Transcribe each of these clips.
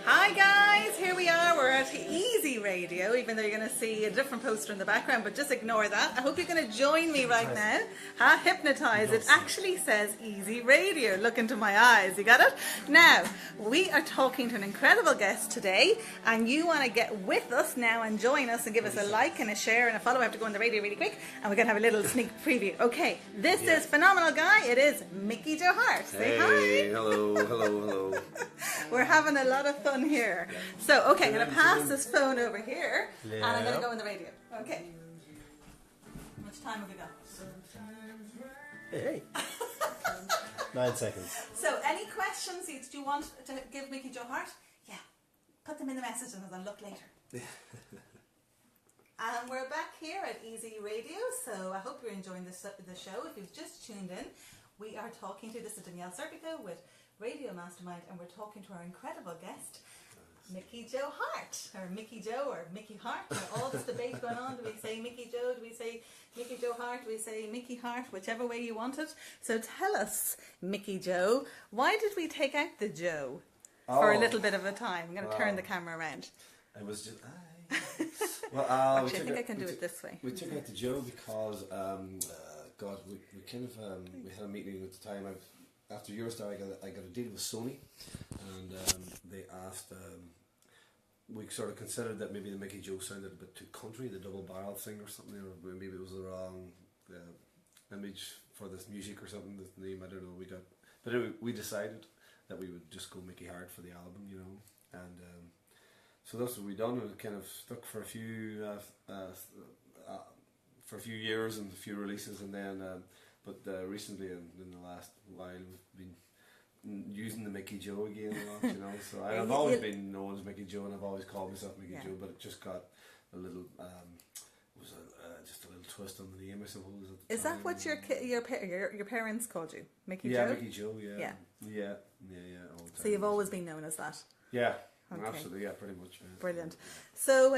Hi guys, here we are. We're at EasyRadio, even though you're going to see a different poster in the background, but just ignore that. I hope you're going to join me right now. Hypnotize. It actually says EasyRadio. Look into my eyes. You got it? Now, we are talking to an incredible guest today, and you want to get with us now and join us and give us a like and a share and a follow. I have to go on the radio really quick, and we're going to have a little sneak preview. Okay, this is phenomenal guy. It is Mickey Joe Harte. Say hi. Hey, hello. We're having a lot of fun here. So, okay, I'm going to pass this phone over here, and I'm going to go on the radio. Okay. How much time have we got? Hey. 9 seconds. So, any questions do you want to give Mickey Joe Harte? Yeah. Put them in the message and I'll look later. And we're back here at EasyRadio, so I hope you're enjoying the show. If you've just tuned in, we are talking to, this is Danielle Serpico with Radio Mastermind, and we're talking to our incredible guest, Mickey Joe Harte, or Mickey Joe, or Mickey Hart. All this debate going on. Do we say Mickey Joe? Do we say Mickey Joe Harte? Do we say Mickey Hart? Whichever way you want it. So tell us, Mickey Joe, why did we take out the Joe for a little bit of a time? I'm going to turn the camera around. It was just... Well, actually, I think I can do it this way. We took out the Joe because, God, we kind of, we had a meeting at the time. After Eurostar, I got a deal with Sony, and they asked, we sort of considered that maybe the Mickey Joe sounded a bit too country, the double barrel thing or something, or maybe it was the wrong image for this music or something, the name, I don't know, but anyway, we decided that we would just go Mickey Harte for the album, you know, and so that's what we done. It kind of stuck for a few years and a few releases, and then but recently in the last while we've been using the Mickey Joe again a lot, you know. So I've always been known as Mickey Joe, and I've always called myself Mickey Joe, but it just got a little just a little twist on the name, I suppose. Is that what your parents called you, Mickey Joe? Yeah, Mickey Joe. Yeah. All the time. So you've always been known as that. Yeah. Okay. Absolutely, yeah, pretty much. Yeah. Brilliant. So,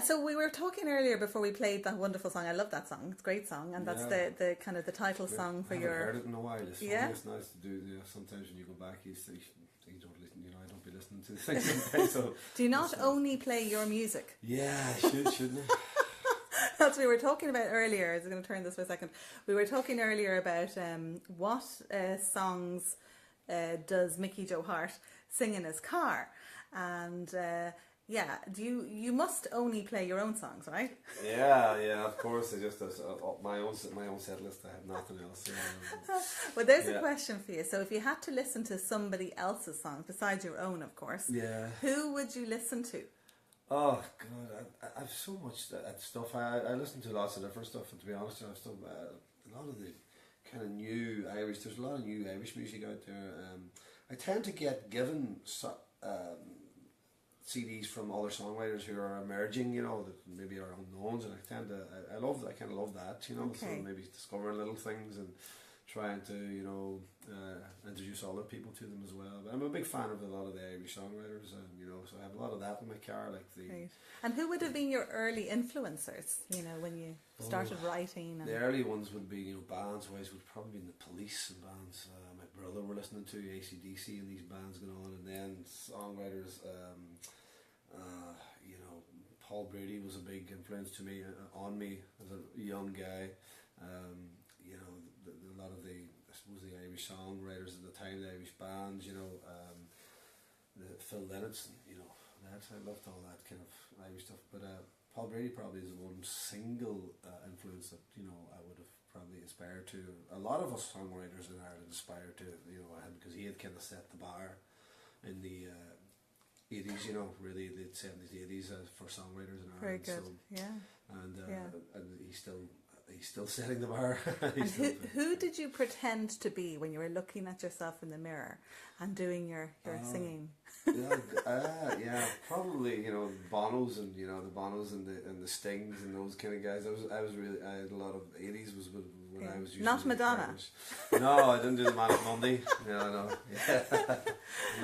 so we were talking earlier before we played that wonderful song. I love that song. It's a great song, and that's the kind of the title song for your... I haven't heard it in a while. It's it's nice to do. You know, sometimes when you go back, you don't listen. You know, I don't be listening to the things sometimes. So do you not only play your music? Yeah, I should, shouldn't I? That's what we were talking about earlier. I was going to turn this for a second. We were talking earlier about what songs does Mickey Joe Harte sing in his car, and you must only play your own songs, right? Yeah, of course. I just my own set list. I have nothing else. Well, there's a question for you. So if you had to listen to somebody else's songs besides your own, of course, who would you listen to? Oh God, I have so much stuff. I listen to lots of different stuff, and to be honest, I've still a lot of the kind of new Irish. There's a lot of new Irish music out there. I tend to get given CDs from other songwriters who are emerging, you know, that maybe are unknowns, and I kind of love that, you know. Okay. So maybe discovering little things and trying to, you know, introduce other people to them as well. But I'm a big fan of a lot of the Irish songwriters, and you know, so I have a lot of that in my car, like the. Right. And who would have been your early influencers? You know, when you started writing. And the early ones would be, you know, bands wise would probably be the Police and bands. My brother were listening to AC/DC and these bands going on, and then songwriters. You know, Paul Brady was a big influence to me on me as a young guy. You know, a lot of I suppose the Irish songwriters at the time, the Irish bands, you know, the Phil Lynott, you know, I loved all that kind of Irish stuff. But Paul Brady probably is the one single influence that, you know, I would have probably aspired to. A lot of us songwriters in Ireland aspired to, you know, because he had kind of set the bar in the 80s, you know, really the 70s, 80s for songwriters in Ireland. Very good, so, and he's still setting the bar. And who did you pretend to be when you were looking at yourself in the mirror and doing your singing? Probably, you know, Bonos and the Stings and those kind of guys. I had a lot of 80s was when I was using Not Madonna. No, I didn't do the Manic Monday. No. Yeah.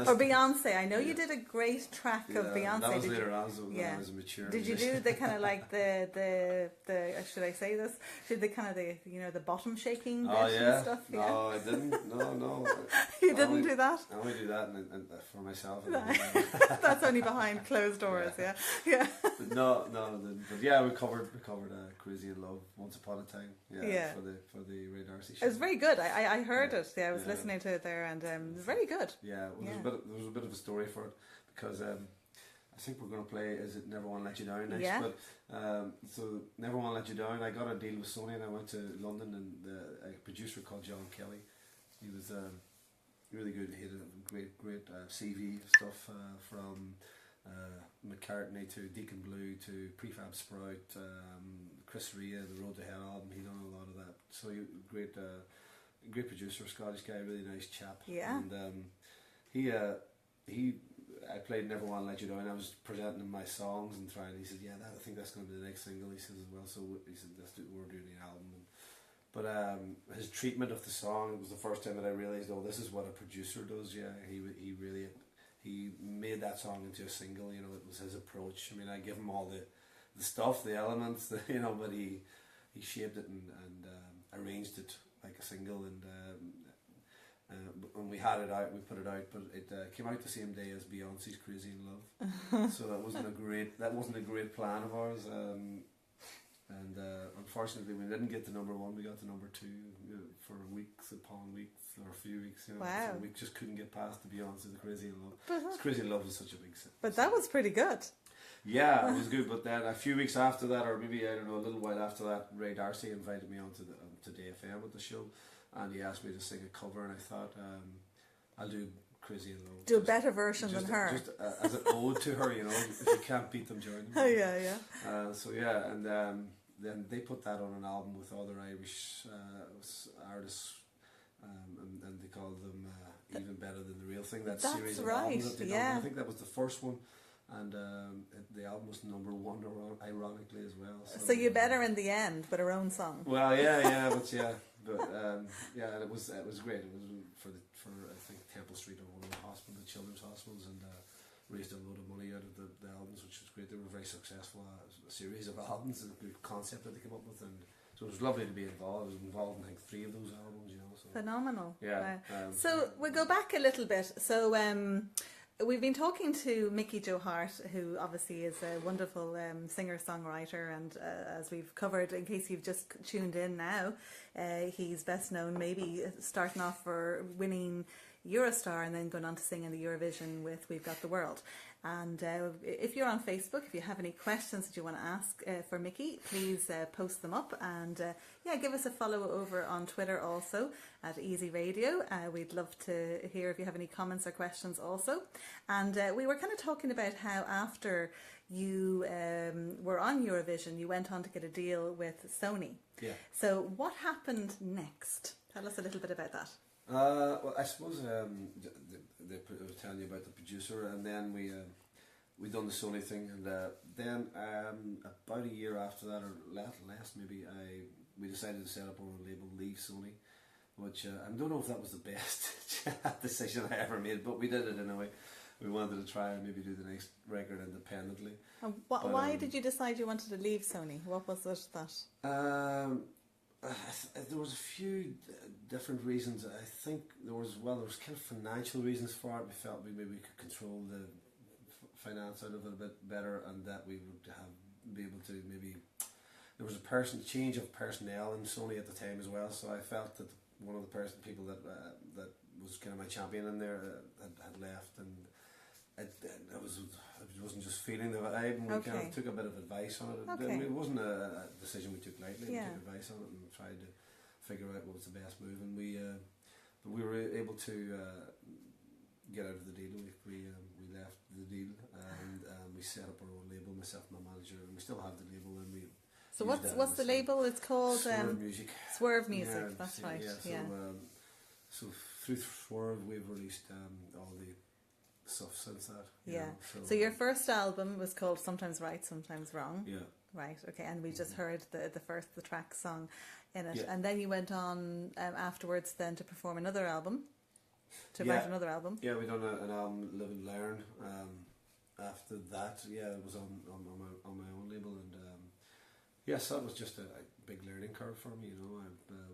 Or Beyonce. I know you did a great track of Beyonce. That was later on, so when I was mature. Did you do the kind of like the should I say this? Did the kind of the bottom shaking bit and stuff? Yeah. No, I didn't. No. You didn't do that? I only do that for myself. That's only behind closed doors, yeah. But but yeah, we covered Crazy in Love, Once Upon a Time, for the Ray Darcy show. It was very good. I heard it. Yeah, I was listening to it there, and it was very good. Yeah, there was a bit of a story for it because I think we're going to play Is It Never Want to Let You Down next. Yeah. But so Never Want to Let You Down. I got a deal with Sony, and I went to London, and a producer called John Kelly. He was really good. He had a great CV stuff from McCartney to Deacon Blue to Prefab Sprout, Chris Rea, the Road to Hell album. He done a lot of that. So great producer, Scottish guy, really nice chap. Yeah. And I played Never Want to Let You Down. I was presenting him my songs and trying. He said, "Yeah, I think that's going to be the next single." He says as well. So he said, "We're doing the album." But his treatment of the song, it was the first time that I realised, this is what a producer does. Yeah, he made that song into a single. You know, it was his approach. I mean, I give him all the stuff, the elements, but he shaped it and arranged it like a single. And when we had it out, we put it out, but it came out the same day as Beyonce's Crazy in Love. So that wasn't a great plan of ours. And unfortunately, we didn't get to number one. We got to number two for weeks upon weeks, or a few weeks. Wow! So we just couldn't get past the Beyonce, the Crazy in Love. Crazy in Love was such a big hit. But that was pretty good. Yeah, it was good. But then a few weeks after that, or maybe a little while after that, Ray Darcy invited me onto to DFM with the show, and he asked me to sing a cover, and I thought, I'll do Crazy in Love. Do a better version than her. Just as an ode to her, if you can't beat them, join them. Oh yeah. So yeah, and then they put that on an album with other Irish artists, and they called them Even Better Than the Real Thing. That That's series of right, albums that they yeah. done. I think that was the first one, and the album was number one, ironically as well. So you better in the end with her own song. Well, yeah, but it was great. It was for I think Temple Street or one of the children's hospitals, and raised a load of money out of the albums, which was great. They were very successful, a series of albums, a good concept that they came up with, and so it was lovely to be involved. I was involved in I think 3 of those albums, So. Phenomenal. Yeah. So we'll go back a little bit. So we've been talking to Mickey Joe Harte, who obviously is a wonderful singer-songwriter, and as we've covered, in case you've just tuned in now, he's best known maybe starting off for winning Eurostar and then going on to sing in the Eurovision with We've Got the World. And if you're on Facebook, if you have any questions that you want to ask for Mickey, please post them up, and give us a follow over on Twitter also at EasyRadio. We'd love to hear if you have any comments or questions also. And we were kind of talking about how after you were on Eurovision, you went on to get a deal with Sony. Yeah. So what happened next? Tell us a little bit about that. Well, I suppose they were telling you about the producer, and then we done the Sony thing, and then about a year after that, or less maybe, we decided to set up our own label, Leave Sony, which I don't know if that was the best decision I ever made, but we did it anyway. We wanted to try and maybe do the next record independently. And why did you decide you wanted to leave Sony? What was it that? There was a few different reasons. I think there was kind of financial reasons for it. We felt maybe we could control the finance out of it a bit better, and that we would be able to maybe. There was a change of personnel in Sony at the time as well, so I felt that one of the people that was kind of my champion in there had left, and I wasn't just feeling the vibe, and we kind of took a bit of advice on it. Okay. It wasn't a decision we took lightly. Yeah. We took advice on it and tried to figure out what was the best move, and we were able to get out of the deal. We left the deal, and we set up our own label, myself and my manager, and we still have the label. And we. So what's the label? It's called Swerve Music. Swerve Music. That's right. Yeah. So through Swerve, we've released all the stuff since that. Yeah. So your first album was called Sometimes Right, Sometimes Wrong. Yeah. Right. Okay. And we just heard the track song. in it. Yeah. And then you went on afterwards then to perform another album, to write another album. Yeah, we done an album, Live and Learn. After that, it was on my own label, and yes, that was just a big learning curve for me.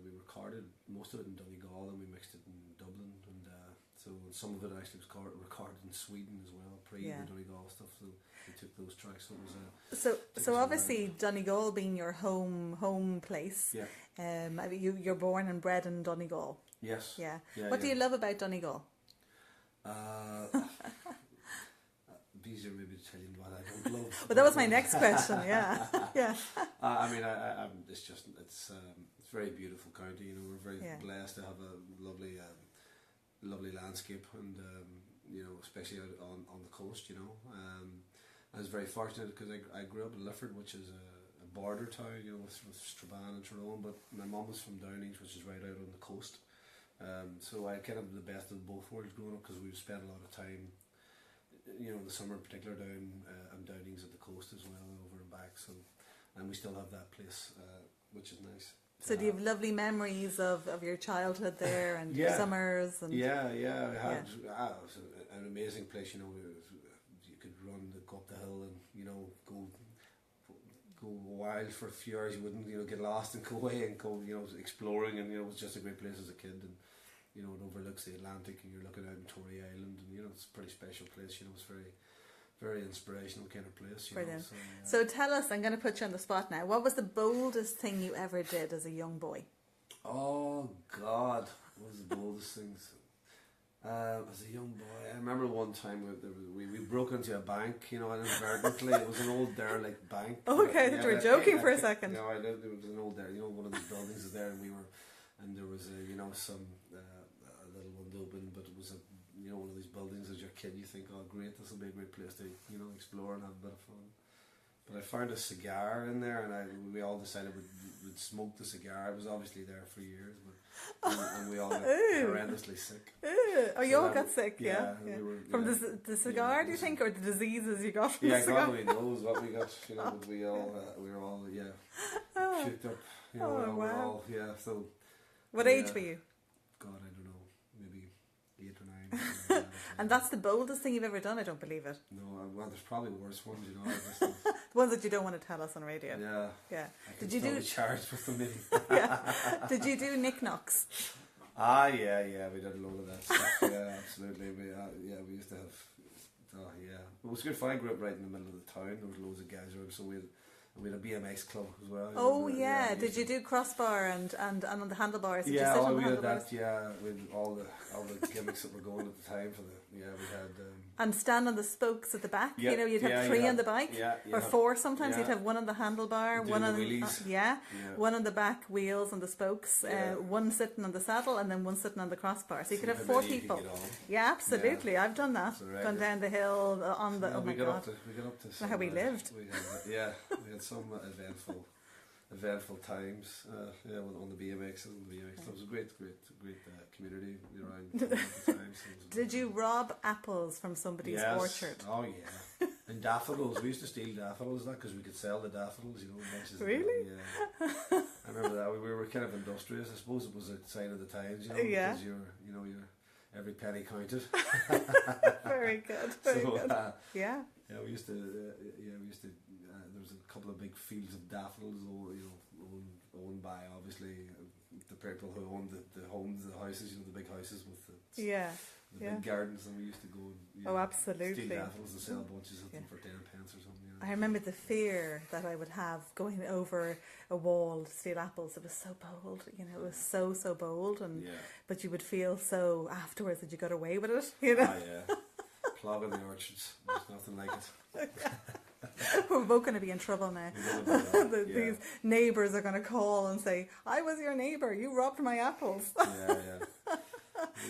We recorded most of it in Donegal, and we mixed it in Dublin, and so some of it actually was recorded in Sweden as well, the Donegal stuff. So we took those tracks. So it was so obviously Donegal being your home place. Yeah. You're born and bred in Donegal. Yes. Yeah. What do you love about Donegal? Easier maybe to tell you what I don't love. Well, that was my next question. Yeah. I mean, it's a very beautiful county. We're very blessed to have a lovely landscape, and especially out on the coast. I was very fortunate because I grew up in Lifford, which is a border town, with Strabane and Tyrone. But my mum was from Downings, which is right out on the coast. So I kind of the best of both worlds growing up, because we spent a lot of time, in the summer in particular, down Downings at the coast as well, over and back. So, and we still have that place, which is nice. So do you have lovely memories of your childhood there and your summers? And I had it was an amazing place. You could go up the hill and go wild for a few hours. You wouldn't get lost and go away and go exploring, and it was just a great place as a kid. And it overlooks the Atlantic, and you're looking out in Tory Island, and it's a pretty special place. It's very, very inspirational kind of place. Brilliant. So tell us, I'm going to put you on the spot now. What was the boldest thing you ever did as a young boy? Oh God, what was the boldest things? As a young boy, I remember one time we broke into a bank, inadvertently. It was an old derelict bank. Okay, I thought you were joking for a second. No, I did. It was an old one of these buildings is there, and there was a little window open, but it was one of these buildings. As your kid, you think, oh great, this will be a great place to explore and have a bit of fun. But I found a cigar in there, and we all decided we'd smoke the cigar. It was obviously there for years, and we all got horrendously sick. You all got sick, yeah. We were, from the cigar, do you think, or the diseases you got from the cigar? God only knows what we got. But we were all puked up. Wow. So. What age were you? God, I don't know. Maybe 8 or 9. And that's the boldest thing you've ever done? I don't believe it. No, well, there's probably worse ones, The ones that you don't want to tell us on radio. Yeah. Did you do charged with them? Maybe. Did you do knick-knocks? We did a load of that stuff. Yeah, absolutely. We used to have. It was good fun. I grew up right in the middle of the town. There was loads of guys around, so we had a BMX club as well. Did you do crossbar and on the handlebars? Did you sit on the handlebars? Had that. With all the gimmicks that were going at the time for we had. And stand on the spokes at the back. Yep. You'd have 3 on the bike, or 4 sometimes. You'd have one on the handlebar, one on one on the back wheels and the spokes, one sitting on the saddle, and then one sitting on the crossbar. So you could have 4 people. Yeah, absolutely. I've done that. Gone down the hill on the. We got up to. Some, how we lived. We had some eventful times. On the BMX and the BMX. It was a great community around at the time. Did you rob apples from somebody's orchard? Oh yeah. And daffodils. We used to steal daffodils, because we could sell the daffodils. Really? Yeah. I remember that. We were kind of industrious. I suppose it was a sign of the times. Because you're every penny counted. Very good. Very good. Yeah, we used to. There was a couple of big fields of daffodils, owned by obviously the people who owned the homes, the houses. The big houses with the big gardens, and we used to go and absolutely steal daffodils and sell bunches of them for 10 pence or something. I remember the fear that I would have going over a wall to steal apples. It was so bold, it was so bold, but you would feel so afterwards that you got away with it, Plogging the orchards, there's nothing like it. We're both going to be in trouble now. These neighbours are going to call and say, I was your neighbour, you robbed my apples.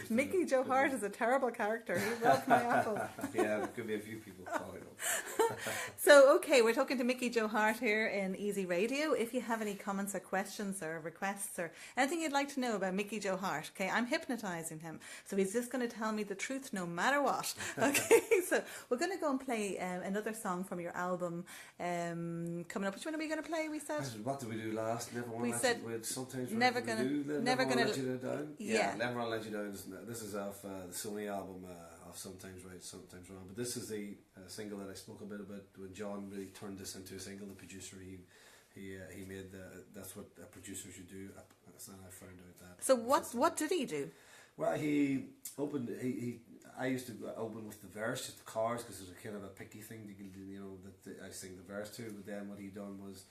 Mickey Joe Harte is a terrible character. He robbed my apples. There could be a few people calling him. So, okay, we're talking to Mickey Joe Harte here in Easy Radio. If you have any comments or questions or requests or anything you'd like to know about Mickey Joe Harte, okay, I'm hypnotising him. So he's just going to tell me the truth no matter what. Okay, so we're going to go and play another song from your album coming up. Which one are we going to play, we said? What did we do last? Never We said sometimes never gonna let you down. Yeah. Never Gonna Let You Down. This is off the Sony album of Sometimes Right, Sometimes Wrong. But this is the single that I spoke a bit about when John really turned this into a single. The producer, he made that's what a producer should do. That's not I found out that. So what did he do? Well, he opened. I used to open with the verse, just the chorus, because it was a kind of a picky thing that I sing the verse to. But then what he done was,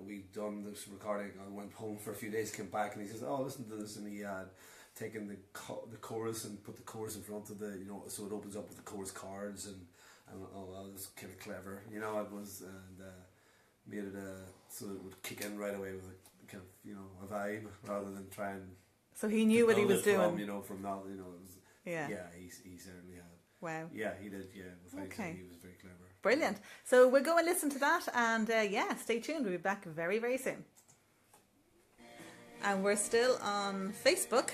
we done this recording. I went home for a few days, came back, and he says, "Oh, listen to this," and he had taken the chorus and put the chorus in front of the, so it opens up with the chorus cards and oh, well, it's kind of clever, it was, and made it so it would kick in right away with a kind of a vibe rather than try and. So he knew what he was doing. From now, it was, yeah, he certainly had. Wow. Yeah, he did. Yeah, okay. He was very clever. Brilliant. So we'll go and listen to that, and stay tuned. We'll be back very, very soon. And we're still on Facebook.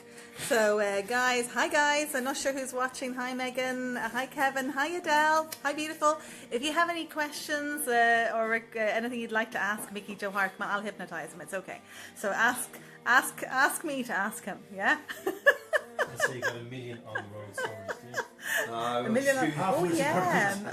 So guys, hi guys, I'm not sure who's watching. Hi Megan, hi Kevin, hi Adele, hi beautiful. If you have any questions or anything you'd like to ask Mickey Joe Harte, I'll hypnotise him, it's okay. So ask me to ask him, yeah? I say you got a million on the road stories, do you? A million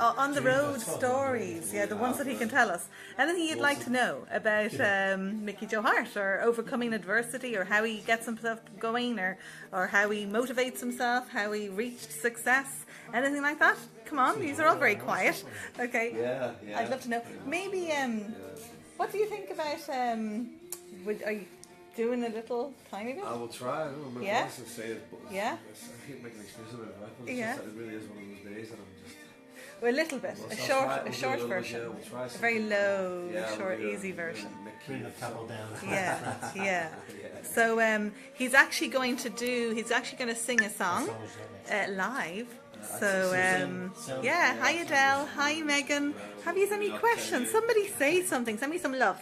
on the road stories, the ones that he can tell us. Anything you'd like to know about Mickey Joe Harte, or overcoming adversity, or how he gets himself going, or how he motivates himself, how he reached success, anything like that? Come on, these are all very quiet. Okay. Yeah. I'd love to know. Maybe what do you think about are you doing a little tiny bit? I will try. I don't know my voice will say it, but I hate making excuses about it. But it really is one of those days that I'm just. Well, a little bit, a short version, we'll a very low, short, easy version. Bring the couple down. Yeah. So he's actually going to sing a song live. So hi Adele, hi Megan. Have you any questions? Somebody say something. Send me some love.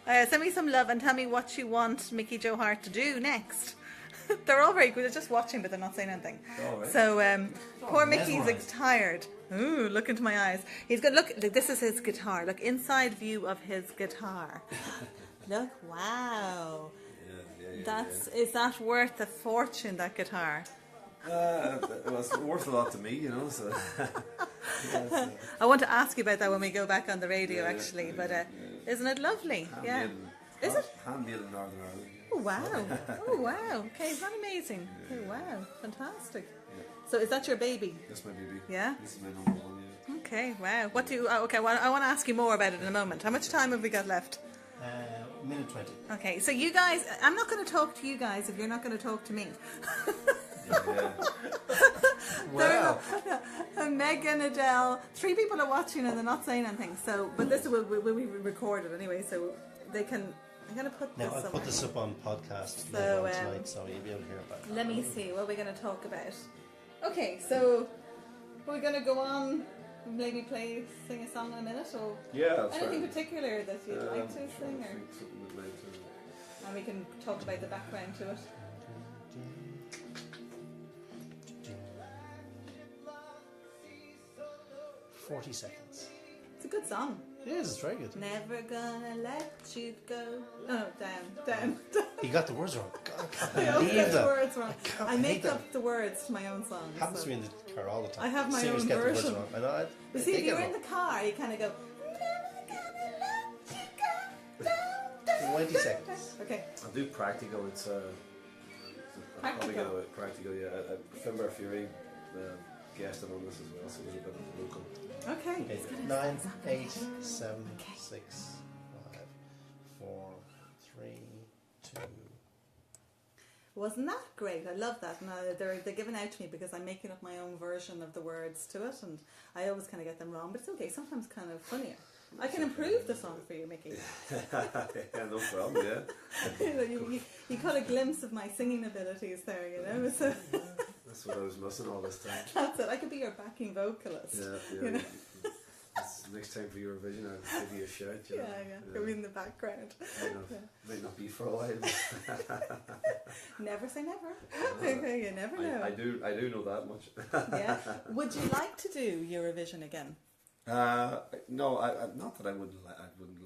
Send me some love and tell me what you want Mickey Joe Harte to do next. They're all very good. They're just watching, but they're not saying anything. Right. So poor Mickey's tired. Ooh, look into my eyes. He's got look. This is his guitar. Look, inside view of his guitar. Look, wow. Is that worth a fortune? That guitar. Well, it's worth a lot to me, So. I want to ask you about that when we go back on the radio, actually. But isn't it lovely? Is it? Handmade in Northern Ireland. Oh wow! Okay, is that amazing? Oh wow, fantastic. So is that your baby? That's my baby. Yeah. This is my number one. Yeah. Okay, wow. What do you? Okay, well, I want to ask you more about it in a moment. How much time have we got left? Minute 20. Okay, so you guys, I'm not going to talk to you guys if you're not going to talk to me. Wow. Megan, Adele, 3 people are watching and they're not saying anything. So, but this will be recorded anyway, so they can. I'm going to put this. I'll put this up on podcast so, tonight, so you'll be able to hear about it. Let me see what we're going to talk about. Okay, so we're going to go on. Maybe sing a song in a minute, or anything particular that you'd like to sing, and we can talk about the background to it. 40 seconds. It's a good song. It is, it's very good. Never gonna let you go. Oh, down. You got the words wrong. God, I always get the words wrong. I make up the words to my own songs. Happens to me in the car all the time. I have my Singers own get version. The words wrong. But see, if you're in the car, you kind of go. Never gonna let you go. 20 seconds. Okay. I'll do practical. It's I'll probably get away practical. Yeah, Fimber Fury guested on this as well, so there's a bit of local. Okay. 9, 8, 7, 6, 5, 4, 3, 2. Wasn't that great? I love that. Now they're giving out to me because I'm making up my own version of the words to it, and I always kind of get them wrong, but it's okay. Sometimes kind of funnier. I can improve the song for you, Mickey. Yeah, no problem. Yeah. You caught a glimpse of my singing abilities there, So. That's what I was missing all this time. That's it. I could be your backing vocalist. Yeah. next time for Eurovision, I'll give you a shout. You know. Yeah. Maybe in the background. Might not be for a while. Never say never. You never know. I do know that much. Yeah. Would you like to do Eurovision again? No, not that I wouldn't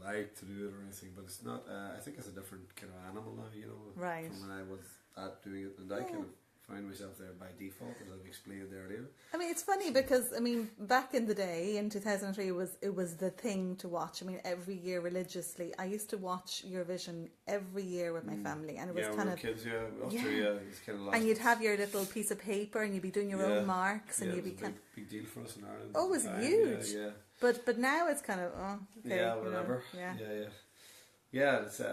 like to do it or anything, but it's not. I think it's a different kind of animal now, you know, right. from when I was doing it, and I kind of find myself there by default, as I've explained earlier. I mean, it's funny because back in the day in 2003, it was the thing to watch. I mean, every year religiously, I used to watch Eurovision every year with my family, and it was kind of kids, it's kind of. And you'd have your little piece of paper, and you'd be doing your own marks, and you'd be kind of big deal for us in Ireland. Oh, it was huge. Yeah. But now it's kind of okay, yeah, whatever. Yeah. It's you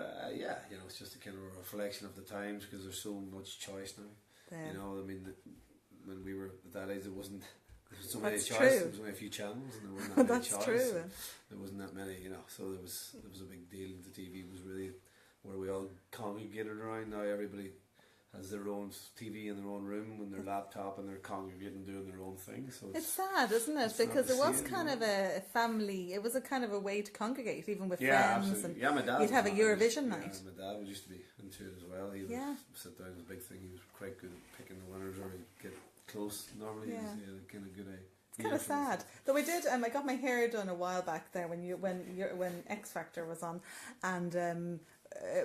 know, it's just a kind of a reflection of the times because there's so much choice now. You know, I mean, when we were at that age, there was so many choices. There was only a few channels, and there wasn't that many choices. True. There wasn't that many, you know. So there was a big deal. The TV was really where we all congregated around. Now everybody has their own TV in their own room with their laptop, and they're congregating doing their own thing. So it's sad, isn't it? Because it was kind of a family. It was a kind of a way to congregate, even with friends. Absolutely. And my dad. You'd have a Eurovision night. My dad used to be into it as well. He would sit down. It was a big thing. He was quite good at picking the winners, or he'd get close. Normally, he had a kind of good idea. It's kind of sad. Though I did. I got my hair done a while back there when X Factor was on, and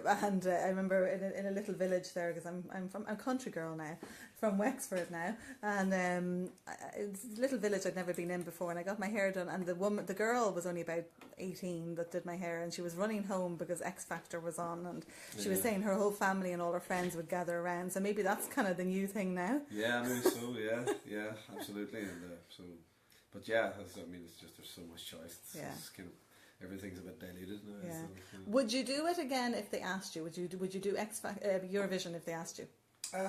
I remember in a little village there, because I'm a country girl now, from Wexford now, and it's a little village I'd never been in before, and I got my hair done, and the girl was only about 18 that did my hair, and she was running home because X Factor was on, and she was saying her whole family and all her friends would gather around, so maybe that's kind of the new thing now. Yeah, maybe so. Yeah, absolutely, and but yeah, I mean, it's just there's so much choice. It's kind of, everything's a bit diluted now. Yeah. So, Would you do it again if they asked you? Would you do Eurovision if they asked you? God,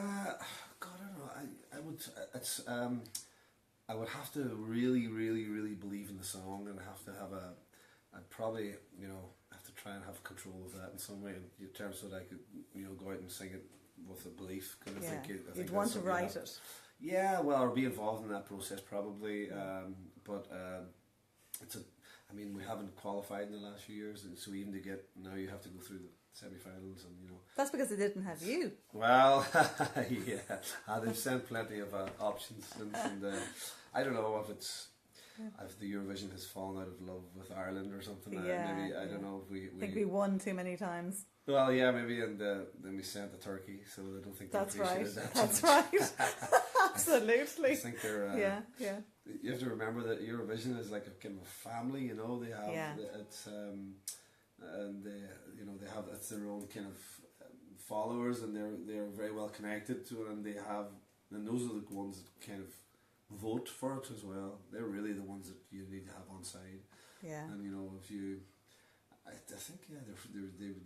I don't know. I would. It's. I would have to really, really, really believe in the song, and have to have I'd probably, you know, have to try and have control of that in some way, in terms so that I could, you know, go out and sing it with a belief. Cause I think you'd want to write it. Yeah, well, or be involved in that process probably. But it's a. I mean, we haven't qualified in the last few years, and so even to get now, you have to go through the semi-finals, and you know. That's because they didn't have you. Well, they've sent plenty of options, and I don't know if the Eurovision has fallen out of love with Ireland or something. Maybe I don't know if we. I think we won too many times. Well, yeah, maybe, and then we sent to Turkey, so I don't think they appreciated that. That's right. Absolutely. I think they're. Yeah. You have to remember that Eurovision is like a kind of a family, you know. They have it's and they, you know, they have it's their own kind of followers, and they're very well connected to it, and those are the ones that kind of vote for it as well. They're really the ones that you need to have on side. Yeah. And you know, if you. I think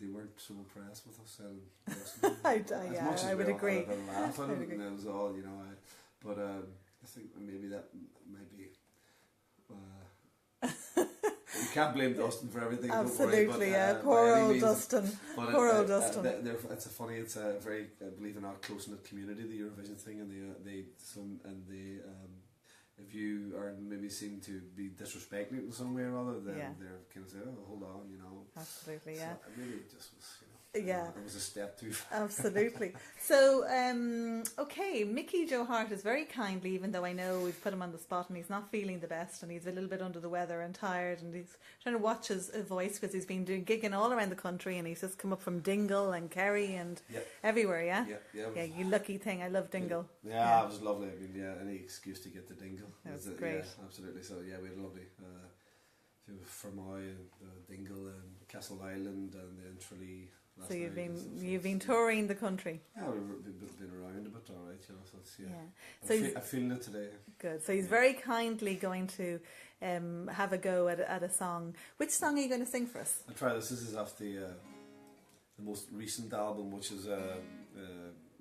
they weren't so impressed with us. I would agree. Laugh at it, and it was all, you know. But I think maybe that might be. You can't blame Dustin for everything. Absolutely, don't worry, yeah. Poor old Dustin. Poor old Dustin. It's funny. It's a very, believe it or not, close knit community. The Eurovision thing, and if you are maybe seem to be disrespecting it in some way or other, then they're kind of say, "Oh, hold on," you know. Absolutely, yeah. So maybe it just was, you know. Yeah, it was a step too far. Absolutely. So, okay, Mickey Joe Harte is very kindly, even though I know we've put him on the spot and he's not feeling the best, and he's a little bit under the weather and tired, and he's trying to watch his voice because he's been gigging all around the country, and he's just come up from Dingle and Kerry and everywhere. Yeah, you lucky thing. I love Dingle. Yeah, it was lovely. I mean, any excuse to get to Dingle. That was great. Yeah, absolutely. So we had a lovely. Fermoy and Dingle and Castle Island and then Tralee. So you've been touring the country. Yeah, we've been around a bit, all right. You know, so it's, So I'm feeling it today. Good. So he's very kindly going to have a go at a song. Which song are you going to sing for us? I'll try this. This is off the most recent album, which is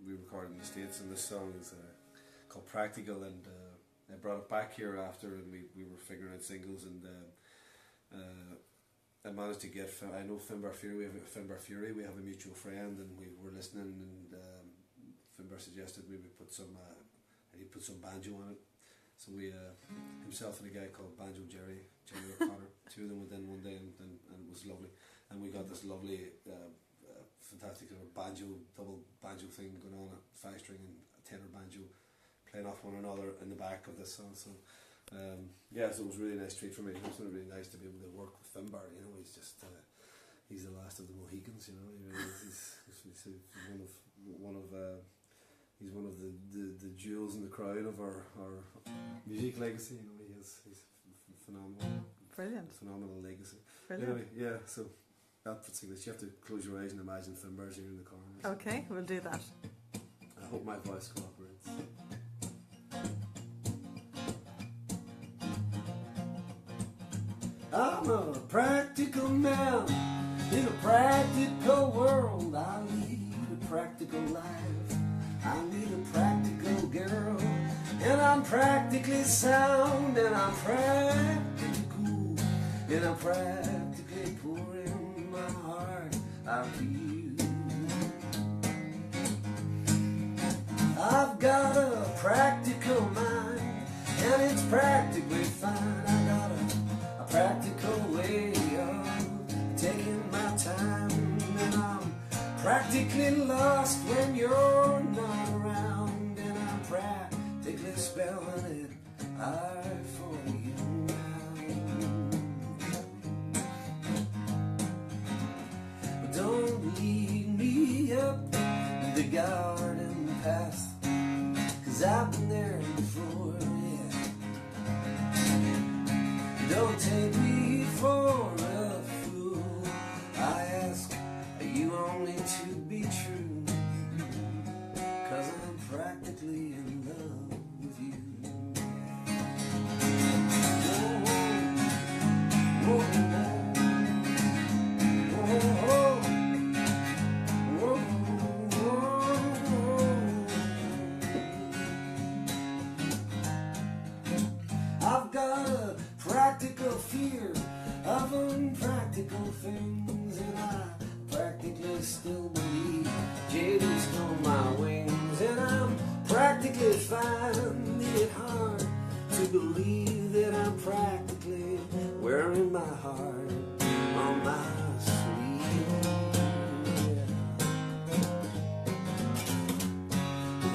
we recorded in the States, and this song is called Practical, and I brought it back here after, and we were figuring out singles, and I managed to get. I know Finbar Fury. We have a mutual friend, and we were listening, and Finbar suggested we would put some. I need to put some banjo on it, so we himself and a guy called Banjo Jerry O'Connor. Two of them went in one day, and it was lovely. And we got this lovely, fantastic sort of double banjo thing going on, a 5-string and a tenor banjo playing off one another in the back of this song. So, so it was a really nice treat for me. It was really nice to be able to work with Finbar. You know, he's just he's the last of the Mohicans. You know, he's one of the jewels in the crown of our music legacy. You know, he's phenomenal. Brilliant. Phenomenal legacy. Brilliant. Anyway, yeah. So that's English. You have to close your eyes and imagine Finbar's here in the corner. Okay, we'll do that. I hope my voice cooperates. I'm a practical man in a practical world. I lead a practical life. I need a practical girl, and I'm practically sound, and I'm practically cool, and I'm practically pouring my heart out to you. I've got a practical mind, and it's practically fine. I got a practical way of taking my time, and I'm practically lost when you're not around, and I'm practically spelling it out for you now. But don't lead me up the garden path, 'cause I've been there before, yeah. Don't take me for a fool. I ask you only to be true, 'cause I'm practically in love with you. Whoa, whoa, whoa, whoa, whoa. I've got a practical fear of unpractical things, and I practically still believe JD's on my wings, and I'm practically finding it hard to believe that I'm practically wearing my heart on my sleeve.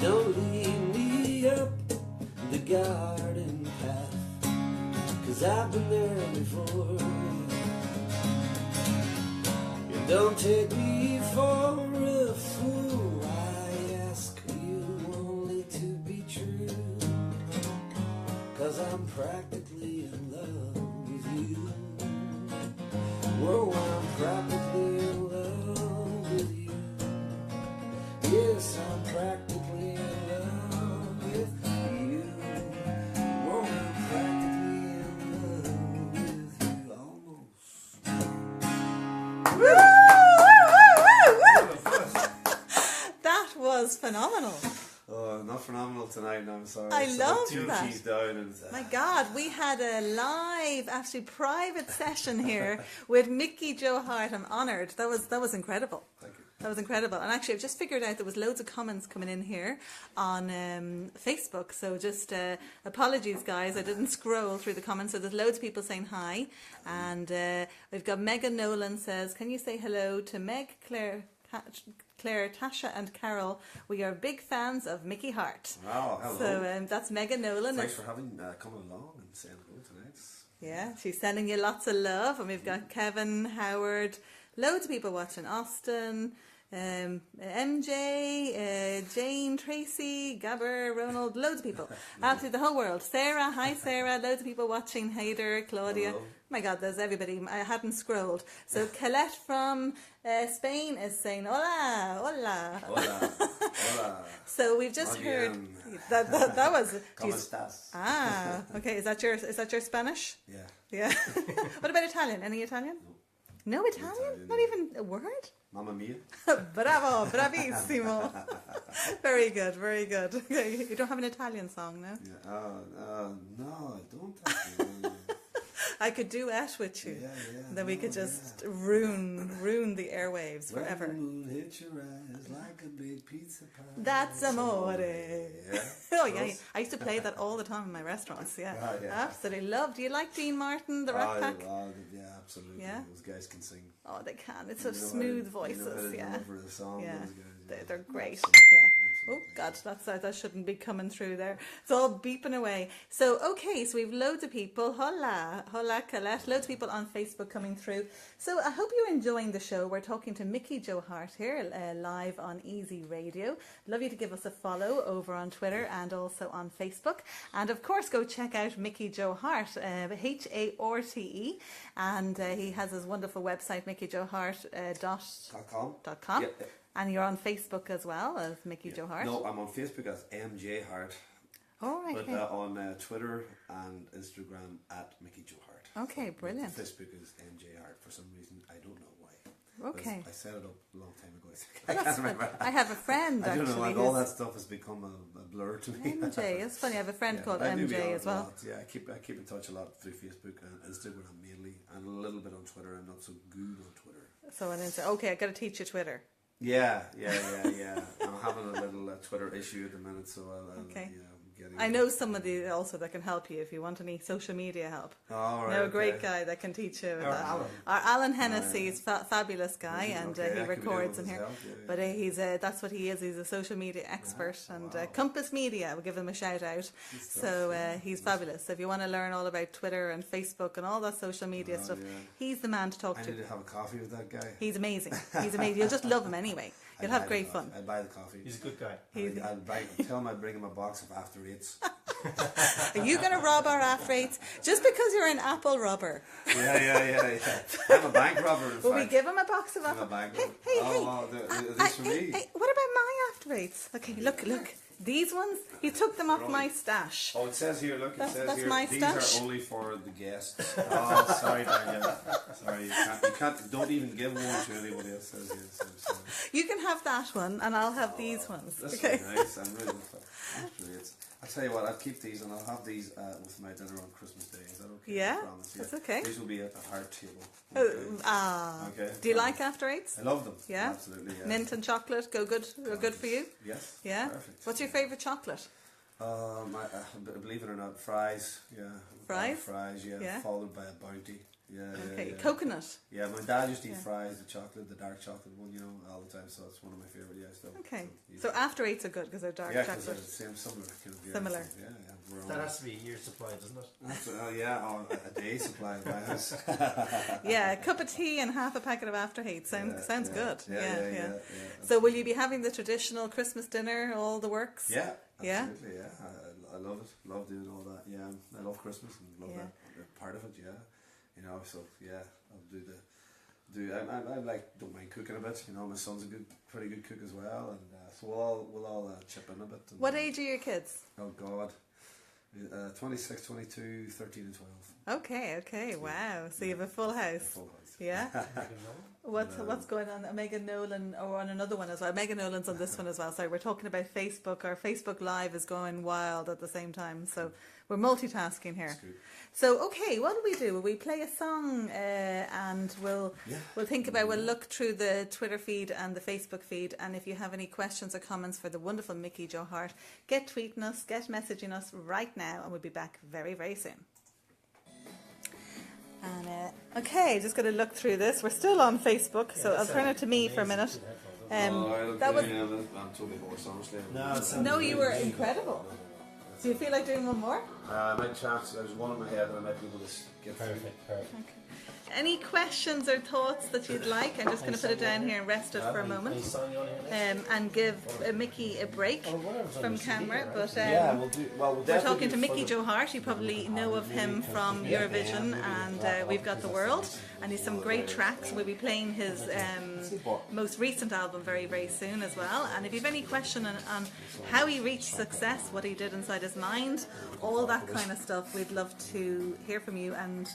Don't lead me up the garden path, 'cause I've been there before. Don't take me for a fool. I ask you only to be true, 'cause I'm practically in love with you. Whoa, I'm practically in love with you. Yes, I'm practically in love with you. Whoa, I'm practically in love with you. Almost. Woo! That was phenomenal. Oh, not phenomenal tonight, no, I'm sorry. I So love two that. keys down and My God, we had a live, actually private session here with Mickey Joe Harte. I'm honoured. That was incredible. Thank you. That was incredible. And actually, I've just figured out there was loads of comments coming in here on Facebook. So just apologies, guys. I didn't scroll through the comments. So there's loads of people saying hi. And we've got Megan Nolan says, can you say hello to Meg, Claire, Tasha and Carol? We are big fans of Mickey Harte. Oh, hello. So that's Megan Nolan. Thanks for having coming along and saying hello tonight. Yeah, she's sending you lots of love. And we've got Kevin, Howard, loads of people watching. Austin, MJ, Jane, Tracy, Gabber, Ronald, loads of people. Absolutely the whole world. Sarah, hi Sarah, loads of people watching. Hayder, Claudia. Hello. Oh my God, there's everybody. I hadn't scrolled. So Colette from Spain is saying hola, hola. Hola, hola. So we've just Muy heard bien. that was. ¿Cómo estás? Ah, okay. Is that your Spanish? Yeah. Yeah. What about Italian? Any Italian? No Italian? Italian, Not no. even a word? Mamma mia. Bravo, bravissimo. Very good, very good. Okay, you don't have an Italian song, no? Yeah. No, I don't actually. I could duet with you. Yeah. Then we could just ruin the airwaves forever. When the moon hits your eyes like a big pizza pie. That's amore. Yeah. Oh yeah, I used to play that all the time in my restaurants. Yeah, absolutely love. Do you like Dean Martin, the Rat Pack? Yeah, absolutely. Yeah? Those guys can sing. Oh, they can. It's such smooth voices. Yeah, The song, yeah. those guys, They're great. Absolutely. Yeah. Oh Absolutely. God, that shouldn't be coming through there. It's all beeping away. So okay, so we've loads of people. Hola, Colette. Loads of people on Facebook coming through. So I hope you're enjoying the show. We're talking to Mickey Joe Harte here, live on EasyRadio. Love you to give us a follow over on Twitter and also on Facebook. And of course, go check out Mickey Joe Harte, Harte, and he has his wonderful website, mickeyjoeharte.com. Yep. And you're on Facebook as well as Mickey Joe Harte? No, I'm on Facebook as MJ Hart. Oh, right. But on Twitter and Instagram at Mickey Joe Harte. Okay, brilliant. Facebook is MJ Hart for some reason. I don't know why. Okay. I set it up a long time ago. I can't remember. I have a friend I actually. don't know, like all that stuff has become a blur to me. MJ, it's funny. I have a friend called I do be MJ on as well. a lot. Yeah, I keep in touch a lot through Facebook and Instagram mainly, and a little bit on Twitter. I'm not so good on Twitter. So I didn't say, okay, I got to teach you Twitter. Yeah. I'm having a little Twitter issue at the minute, so I'll Okay. getting. I know somebody also that can help you if you want any social media help. Oh, right, I know a great guy that can teach you with that. Alan. Our Alan Hennessy is fabulous guy, and Okay, he I could be records doing in here. with his help, But he's that's what he is. He's a social media expert, and Compass Media. We'll give him a shout out. So he's fabulous. So if you want to learn all about Twitter and Facebook and all that social media stuff, he's the man to talk I to. need to have a coffee with that guy. He's amazing. He's amazing. You'll just love him anyway. You'll have great fun. I'd buy the coffee. He's a good guy. Tell him I'd bring him a box of After Eights. Are you going to rob our After Eights just because you're an apple robber? Yeah. I'm a bank robber. Will we give him a box of I'm apple? a bank Hey, robber. These for me. Hey, what about my After Eights? Okay, look. These ones, he took them off my stash. Oh, it says here, look, That's here, my these stash. are only for the guests. Oh, sorry, Daniel. Sorry, you can't, don't even give one to anybody else, says here. So. You can have that one, and I'll have these ones. That's Okay. very nice. I'm really great. I'll tell you what, I'll keep these and I'll have these with my dinner on Christmas Day. Is that okay? Yeah, I promise. that's okay. These will be at the Hart table. Okay. Do you like After Eights? I love them. Yeah? Absolutely, yeah. Mint and chocolate are good for you? Yes. Yeah? Perfect. What's your favourite chocolate? Believe it or not, fries. Yeah. Fries? Fries, yeah. Followed by a Bounty. Yeah. Okay. Yeah. Coconut? Yeah, my dad used to eat fries, the chocolate, the dark chocolate one, all the time, so that's one of my favourite, still. Okay. So After Eights are good because they're dark chocolate. Yeah, because they're similar. Similar. That has to be a year's supply, doesn't it? A day supply in my house. Yeah, a cup of tea and half a packet of After Eights sounds good. Yeah. So will you be having the traditional Christmas dinner, all the works? Yeah, absolutely, I love it. Love doing all that. Yeah, I love Christmas and love that part of it. Yeah, so I'll I don't mind cooking a bit. My son's pretty good cook as well, and so we'll all chip in a bit. What age are your kids? Oh God, 26, 22, 13 and 12. Okay, wow. So you have a full house. Full house. Yeah. What's going on? Megan Nolan, on another one as well. Megan Nolan's on this one as well. Sorry, we're talking about Facebook. Our Facebook Live is going wild at the same time, so we're multitasking here. So okay, what do we do? Will we play a song and we'll look through the Twitter feed and the Facebook feed, and if you have any questions or comments for the wonderful Mickey Joe Harte, get tweeting us, get messaging us right now, and we'll be back very, very soon. And okay, just going to look through this. We're still on Facebook, so I'll turn it to me for a minute. That was I'm totally bored, honestly. no, you were incredible. Do you feel like doing one more? I might chance. There's one in my head that I might be able to get through. Perfect. Okay. Any questions or thoughts that you'd like? I'm just going to put it down here and rest it for a moment, and give Mickey a break from camera. But we're talking to Mickey Joe Harte. You probably know of him from Eurovision, and We've Got the World, and he's some great tracks. We'll be playing his most recent album very, very soon as well. And if you have any question on how he reached success, what he did inside his mind, all that kind of stuff, we'd love to hear from you. And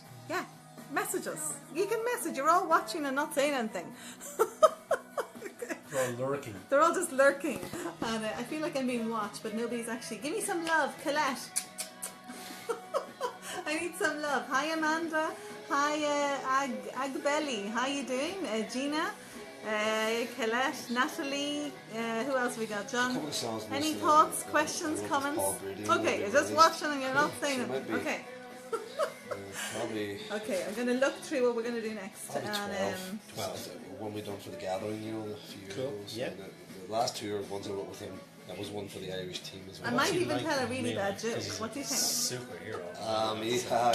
message us. You can message. You're all watching and not saying anything. They're all lurking. They're all just lurking. And I feel like I'm being watched, but nobody's actually... Give me some love, Colette. I I need some love. Hi, Amanda. Hi, Agbelly. How you doing? Gina, Colette, Natalie. Who else we got? John. Any thoughts, questions, comments? Okay, you're just watching and you're not saying them. Okay. Probably. Okay, I'm going to look through what we're going to do next. Probably 12. One we done for the gathering, you know, a few years ago. So the last 2 ones I wrote with him. That was one for the Irish team as well. I might even tell a really bad joke. What do you think? Superhero.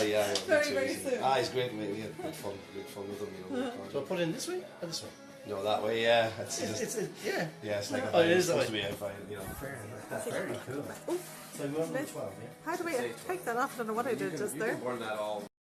Yeah. Very soon. He's great. We had good fun with him, you know. So I put it in this way or this way? No, that way, yeah. Yeah. Yeah, it's like it is supposed to be fine, you know. Fair enough. Very cool. So we went with 12, yeah? How do we take that off? I don't know what I did just there. You can burn that all.